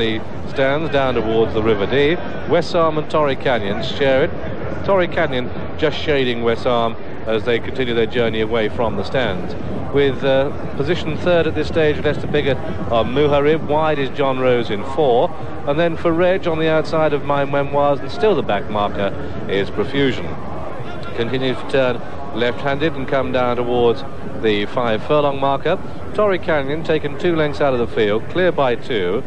the stands down towards the River Dee. Wessam and Torrey Canyon share it. Torrey Canyon just shading Wessam as they continue their journey away from the stands. With position third at this stage, Lester Biggott on Muharib. Wide is John Rose in 4. And then for Reg on the outside of My Memoirs, and still the back marker is Profusion. Continues to turn left-handed and come down towards the 5 furlong marker. Torrey Canyon taken 2 lengths out of the field, clear by 2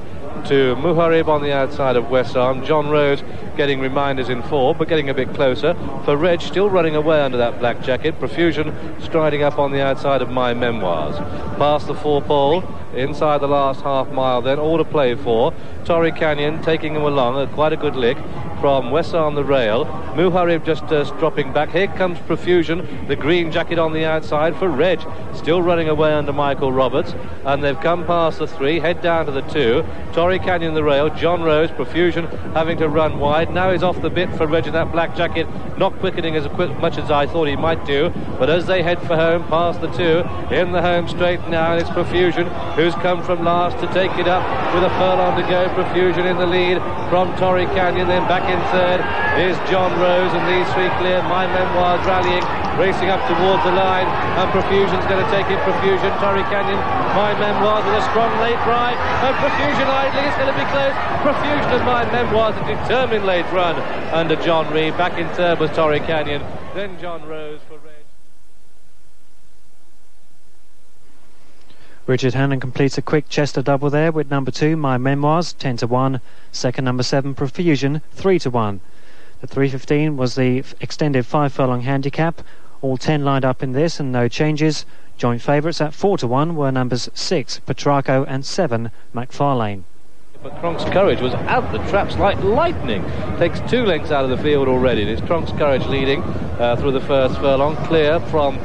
to Muharib on the outside of Wessam. John Rose getting reminders in 4, but getting a bit closer. For Reg, still running away under that black jacket. Profusion striding up on the outside of My Memoirs. Past the 4 pole, inside the last half mile then, all to play for. Torrey Canyon taking him along, quite a good lick from Wessam the rail. Muharib just dropping back. Here comes Profusion, the green jacket on the outside for Reg, still running away under Michael Roberts, and they've come past the 3, head down to the 2. Torrey Canyon the rail, John Rose, Profusion having to run wide. Now he's off the bit for Reg in that black jacket, not quickening as much as I thought he might do, but as they head for home past the 2, in the home straight now, it's Profusion who's come from last to take it up with a furlong to go. Profusion in the lead from Torrey Canyon, then back in third is John Rose, and these 3 clear. My Memoirs rallying, racing up towards the line, and Profusion's going to take it. Profusion, Torrey Canyon, My Memoirs with a strong late ride, and Profusion idling, it's going to be close. Profusion and My Memoirs, a determined late run under John Reed. Back in third was Torrey Canyon, then John Rose for Red. Richard Hannon completes a quick Chester double there with number 2, My Memoirs, 10-1. Second, number 7, Profusion, 3-1. The 3:15 was the extended 5 furlong handicap. All 10 lined up in this and no changes. Joint favourites at 4-1 were numbers 6, Petraco, and 7, McFarlane. But Cronk's Courage was out the traps like lightning. Takes 2 lengths out of the field already. And it's Cronk's Courage leading through the first furlong. Clear from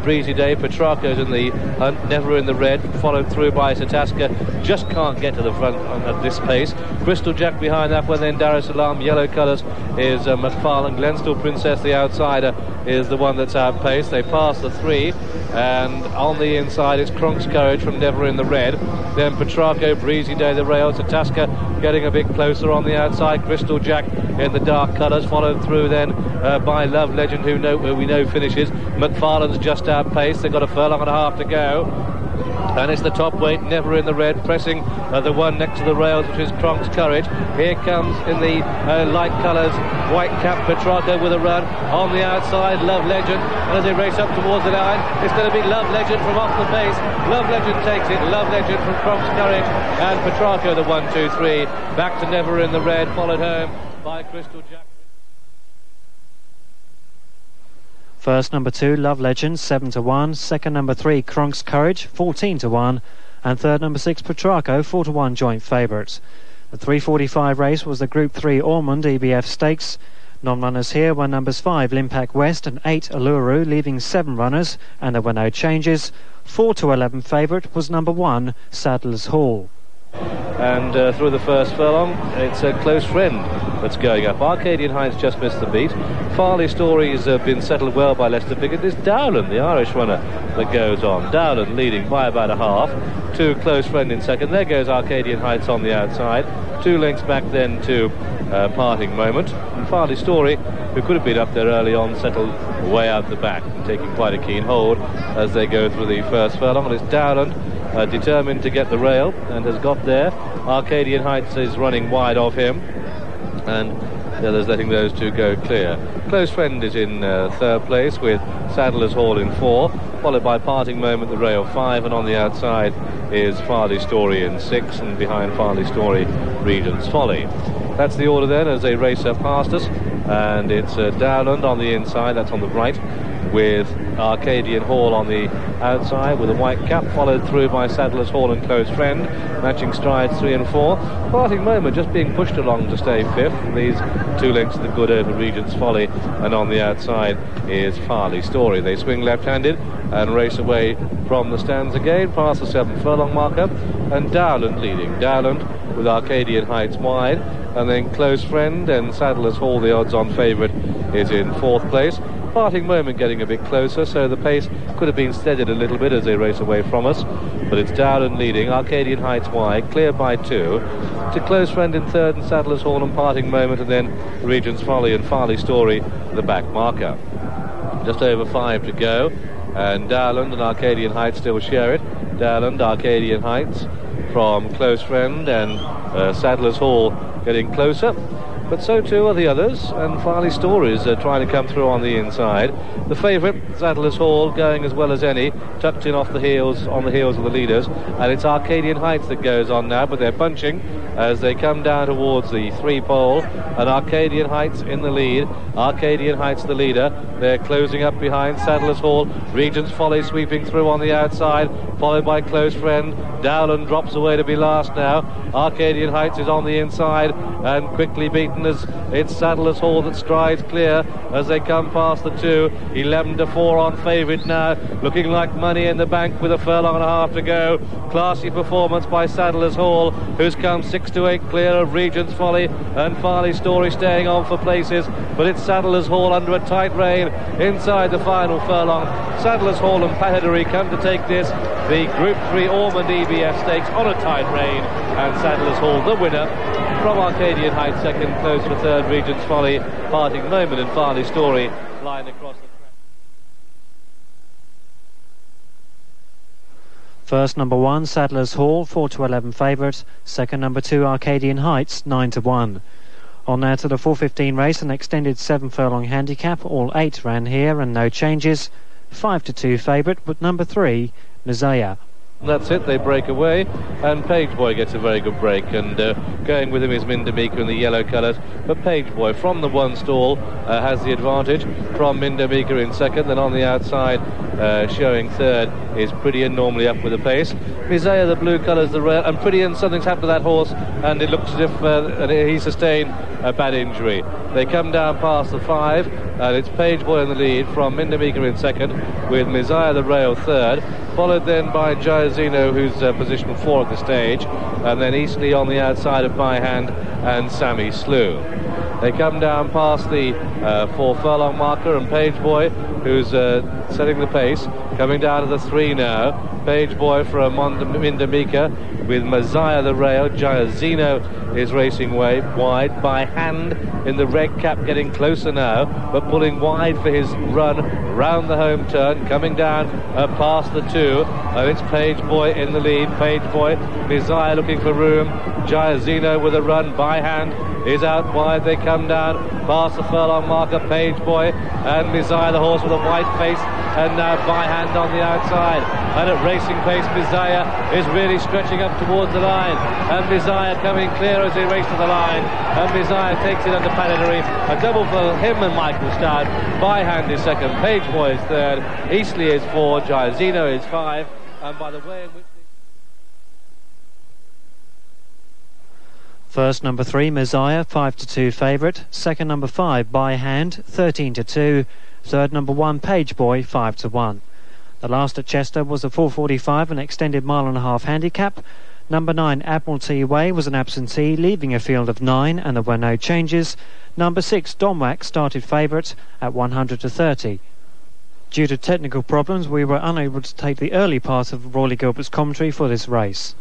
Breezy Day. Petraco's in the hunt, Never in the Red, followed through by Sataska. Just can't get to the front at this pace. Crystal Jack behind that one, then Darussalam. Yellow colours is McFarlane. Glenstill Princess, the outsider, is the one that's outpaced. They pass the 3, and on the inside it's Cronk's Courage from Never in the Red. Then Petraco, Breezy Day, the rail. Sataska getting a bit closer on the outside. Crystal Jack in the dark colours, followed through then by Love Legend, who we know finishes. McFarlane's just outpaced. They've got a furlong and a half to go, and it's the top weight, Never in the Red, pressing the one next to the rails, which is Cronk's Courage. Here comes in the light colours, white cap Petraco with a run on the outside. Love Legend, and as they race up towards the line, it's going to be Love Legend from off the base. Love Legend takes it. Love Legend from Cronk's Courage, and Petraco the 1-2-3 back to Never in the Red, followed home by Crystal Jack. First, number 2, Love Legend, 7-1. Second, number 3, Cronk's Courage, 14-1. And third, number 6, Petraco, 4-1 joint favourites. The 3:45 race was the Group 3 Ormond EBF Stakes. Non-runners here were numbers 5, Limpac West, and 8, Alluru, leaving 7 runners, and there were no changes. 4-11 favourite was number 1, Sadler's Hall. And through the first furlong, it's a Close Friend that's going up. Arcadian Heights just missed the beat. Farley Story's been settled well by Lester Biggott. There's Dowland, the Irish runner, that goes on. Dowland leading by about a half. 2 Close Friend in second. There goes Arcadian Heights on the outside. 2 lengths back then to Parting Moment. And Farley Story, who could have been up there early on, settled way out the back, taking quite a keen hold as they go through the first furlong. And it's Dowland determined to get the rail, and has got there. Arcadian Heights is running wide of him, and the others letting those 2 go clear. Close Friend is in third place with Sadler's Hall in 4, followed by Parting Moment, the rail, 5, and on the outside is Farley Story in 6, and behind Farley Story, Regent's Folly. That's the order then as they race up past us, and it's Dowland on the inside, that's on the right, with Arcadian Hall on the outside with a white cap, followed through by Sadler's Hall and Close Friend, matching strides 3 and 4. Parting Moment just being pushed along to stay 5th. These 2 lengths to the good over Regent's Folly, and on the outside is Farley Story. They swing left-handed and race away from the stands again, past the 7 furlong marker, and Dowland leading. Dowland with Arcadian Heights wide, and then Close Friend and Sadler's Hall, the odds-on favourite, is in 4th place. Parting Moment getting a bit closer, so the pace could have been steadied a little bit as they race away from us, but it's Dowland leading. Arcadian Heights wide, clear by 2. to Close Friend in third and Sadler's Hall and Parting Moment, and then Regent's Folly and Farley Story, the back marker. Just over 5 to go, and Dowland and Arcadian Heights still share it. Dowland, Arcadian Heights from Close Friend, and Sadler's Hall getting closer. But so too are the others, and Farley Stories trying to come through on the inside. The favourite, Sadler's Hall, going as well as any, tucked in on the heels of the leaders, and it's Arcadian Heights that goes on now, but they're bunching as they come down towards the 3-pole, and Arcadian Heights in the lead. Arcadian Heights the leader. They're closing up behind Sadler's Hall. Regent's Folly sweeping through on the outside, followed by Close Friend. Dowland drops away to be last now. Arcadian Heights is on the inside and quickly beaten as it's Sadler's Hall that strides clear as they come past the 2. 11 to 4 on favourite now, looking like money in the bank with a furlong and a half to go. Classy performance by Sadler's Hall, who's come 6 to 8 clear of Regent's Folly and Farley Story staying on for places, but it's Sadler's Hall under a tight rein inside the final furlong. Sadler's Hall and Pahadari come to take this, the Group 3 Ormond EBF Stakes, on a tight rein, and Sadler's Hall the winner. From Arcadian Heights second, Close for third, Regent's Folly, Parting Moment and Farley Story flying across the track. First number 1, Sadler's Hall, 4 to 11 favourite. Second number 2, Arcadian Heights, 9 to 1. On now to the 4:15 race, an extended 7 furlong handicap. All 8 ran here and no changes. 5 to 2 favourite, but number 3, Messiah. That's it, they break away, and Page Boy gets a very good break, and going with him is Mindamika in the yellow colours, but Page Boy from the 1 stall has the advantage from Mindamika in second. Then on the outside, showing third, is Pretty and normally up with the pace. Messiah, the blue colours, the rail, and Pretty and something's happened to that horse, and it looks as if he sustained a bad injury. They come down past the 5, and it's Page Boy in the lead from Mindamika in second, with Messiah the rail third, followed then by Giazino, who's position 4 at the stage, and then Eastleigh on the outside of By Hand and Sammy Slew. They come down past the 4 furlong marker, and Page Boy, who's setting the pace, coming down to the 3 now. Page Boy from Mindamika with Messiah the rail. Giazino is racing wide. By Hand in the red cap getting closer now, but pulling wide for his run round the home turn, coming down past the 2. It's Page Boy in the lead. Page Boy, Messiah looking for room. Giazino with a run. By Hand is out wide. They come down past the furlong marker. Page Boy and Messiah the horse with a white face, and now By Hand on the outside, and at racing pace Messiah is really stretching up towards the line, and Messiah coming clear as they race to the line, and Messiah takes it under Pahadari. A double for him and Michael Stout. By Hand is second, Page Boy is third, Eastleigh is 4, Giazino is 5, and by the way in which First number 3, Messiah, 5 to 2 favourite. Second number 5, By Hand, 13 to 2. Third number 1, Page Boy, 5 to 1. The last at Chester was a 4:45, an extended 1.5 mile handicap. Number 9, Admiralty Way, was an absentee, leaving a field of 9, and there were no changes. Number 6, Domwack, started favourite at 100 to 30. Due to technical problems, we were unable to take the early part of Royley Gilbert's commentary for this race.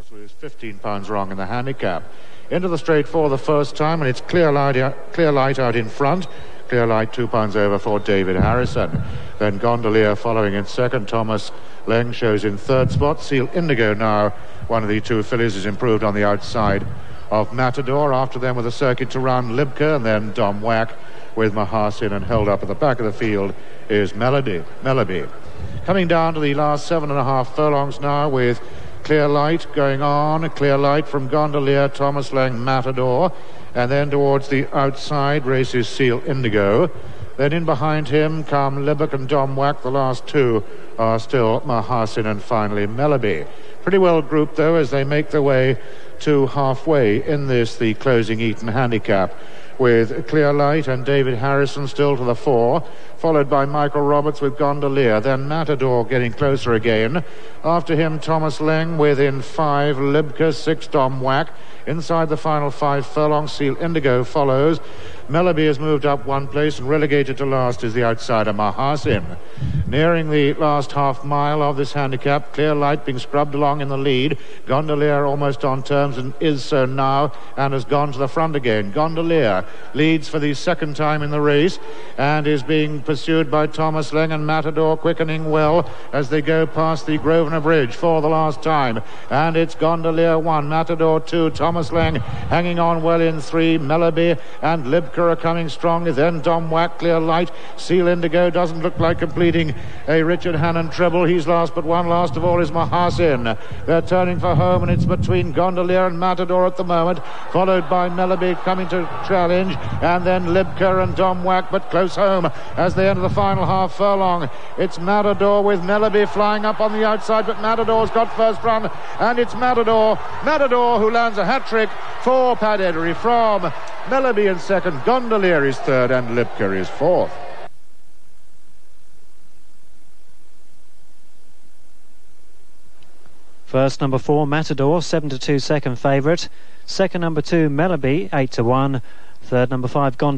Was 15 pounds wrong in the handicap. Into the straight for the first time, and it's clear light out in front. Clear light 2 pounds over for David Harrison. Then Gondolier following in second. Thomas Leng shows in third spot. Seal Indigo now, one of the 2 fillies, is improved on the outside of Matador. After them with a circuit to round Libka, and then Domwack with Mahasin, and held up at the back of the field is Melody. Coming down to the last 7.5 furlongs now, with Clear Light going on. Clear Light from Gondolier, Thomas Leng, Matador, and then towards the outside races Seal Indigo. Then in behind him come Libak and Domwack. The last 2 are still Mahasin and finally Melody. Pretty well grouped though as they make their way to halfway in this, the closing Eton handicap. with Clear Light and David Harrison still to the fore, followed by Michael Roberts with Gondolier. Then Matador getting closer again. After him, Thomas Leng within 5, Libka 6, Dom Wack. Inside the final 5 furlongs, Seal Indigo follows. Melody has moved up 1 place, and relegated to last is the outsider Mahasin. Nearing the last half mile of this handicap, Clear Light being scrubbed along in the lead. Gondolier almost on terms, and is so now, and has gone to the front again. Gondolier leads for the second time in the race, and is being pursued by Thomas Leng and Matador, quickening well as they go past the Grosvenor Bridge for the last time. And it's Gondolier 1, Matador 2, Thomas Leng hanging on well in 3, Melody and Libka are coming strongly. Then Dom Wack, Clear Light. Seal Indigo doesn't look like completing a Richard Hannon treble. He's last but one. Last of all is Mahasin. They're turning for home, and it's between Gondolier and Matador at the moment, followed by Melody coming to challenge, and then Libka and Dom Wack, but close home as they enter the final half furlong. It's Matador with Melody flying up on the outside, but Matador's got first run, and it's Matador who lands a hat-trick for Pat Eddery from Melody in second, Gondolier is third, and Libka is fourth. First, number 4, Matador, 7-2 second favourite. Second, number 2, Melody, 8-1. Third, number 5, Gondolier.